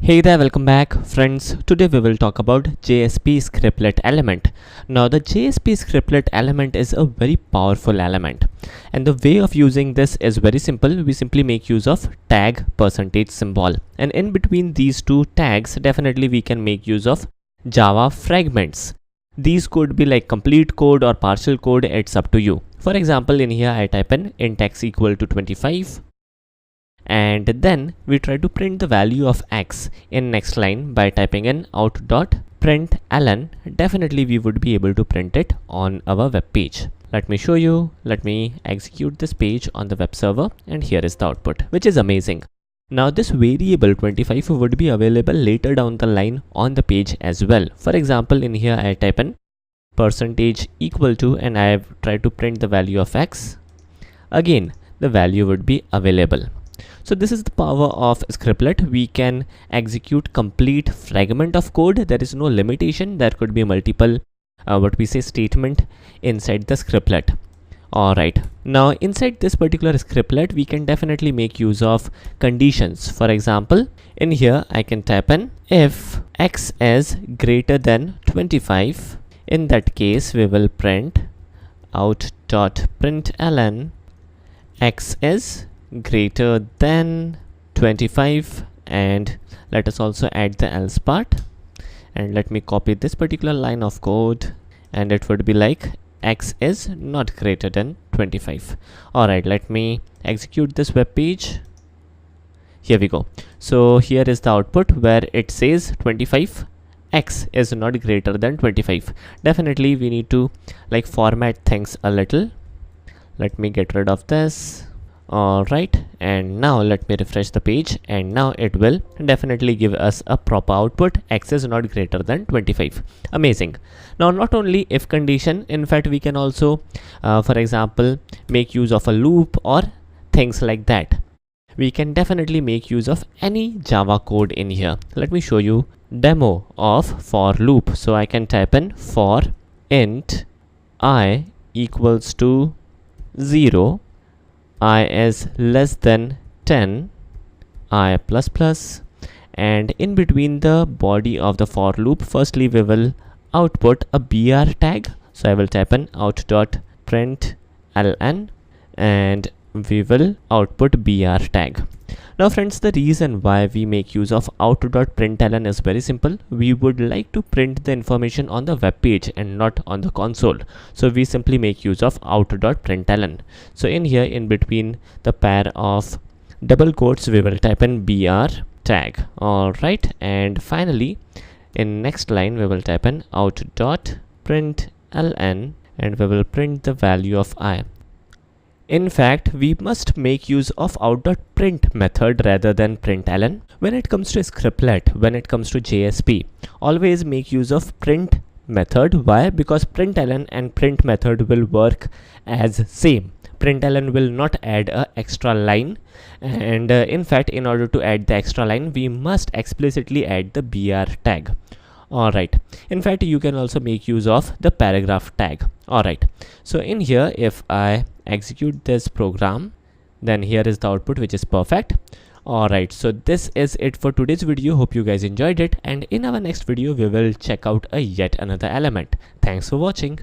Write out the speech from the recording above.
Hey there, welcome back friends. Today we will talk about JSP Scriptlet element. Now the JSP Scriptlet element is a very powerful element, and the way of using this is very simple. We simply make use of tag percentage symbol, and in between these two tags definitely we can make use of Java fragments. These could be like complete code or partial code, it's up to you. For example, in here I type in int x equal to 25, and then we try to print the value of x in next line by typing in out.println. Definitely we would be able to print it on our web page. Let me show you. Let me execute this page on the web server, and here is the output, which is amazing. Now this variable 25 would be available later down the line on the page as well. For example, in here I type in percentage equal to, and I have tried to print the value of x. Again the value would be available. So this is the power of scriptlet. We can execute complete fragment of code. There is no limitation. There could be multiple statement inside the scriptlet. Alright, now inside this particular scriptlet we can definitely make use of conditions. For example, in here I can type in if x is greater than 25. In that case we will print out.println x is greater than 25, and let us also add the else part, and let me copy this particular line of code, and it would be like x is not greater than 25. Alright, let me execute this web page. Here we go. So here is the output where it says 25, x is not greater than 25. Definitely we need to like format things a little. Let me get rid of this. Alright, and now let me refresh the page, and now it will definitely give us a proper output. X is not greater than 25. Amazing. Now not only if condition, in fact we can also for example make use of a loop or things like that. We can definitely make use of any Java code in here. Let me show you demo of for loop. So I can type in for int I equals to 0, I is less than 10, I plus plus, and in between the body of the for loop, firstly we will output a br tag. So I will type in out.println, and we will output br tag. Now friends, the reason why we make use of out.println is very simple. We would like to print the information on the web page and not on the console. So we simply make use of out.println. So in here, in between the pair of double quotes, we will type in br tag. Alright, and finally in next line we will type in out.println, and we will print the value of I. In fact, we must make use of out.print method rather than println. When it comes to scriptlet, when it comes to JSP, always make use of print method. Why? Because println and print method will work as same. Println will not add a extra line, and in fact in order to add the extra line we must explicitly add the br tag. Alright, in fact you can also make use of the paragraph tag. Alright, so in here if I execute this program, then here is the output, which is perfect. Alright, so this is it for today's video. Hope you guys enjoyed it, and in our next video we will check out a yet another element. Thanks for watching.